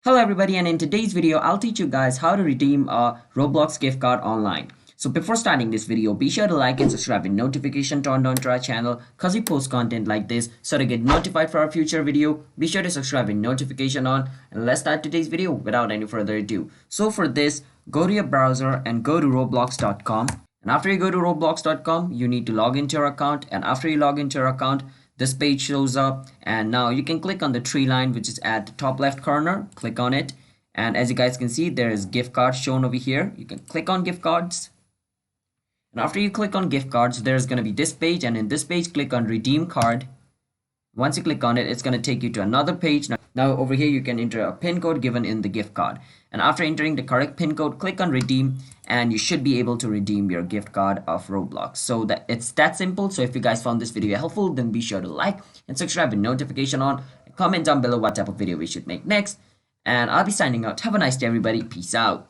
Hello everybody, and in today's video I'll teach you guys how to redeem a Roblox gift card online. So before starting this video, be sure to like and subscribe with notification turned on to our channel cause we post content like this. So to get notified for our future video, be sure to subscribe with notification on, and let's start today's video without any further ado. So for this, go to your browser and go to roblox.com, and after you go to roblox.com you need to log into your account, and after you log into your account this page shows up, and now you can click on the three line which is at the top left corner. Click on it, and as you guys can see there is gift cards shown over here. You can click on gift cards, and after you click on gift cards there's going to be this page, and in this page click on redeem card. Once you click on it, it's going to take you to another page. Now over here you can enter a pin code given in the gift card, and after entering the correct pin code click on redeem, and you should be able to redeem your gift card of Roblox. So that it's that simple. So if you guys found this video helpful, then be sure to like and subscribe with notification on, and comment down below what type of video we should make next, and I'll be signing out. Have a nice day everybody. Peace out.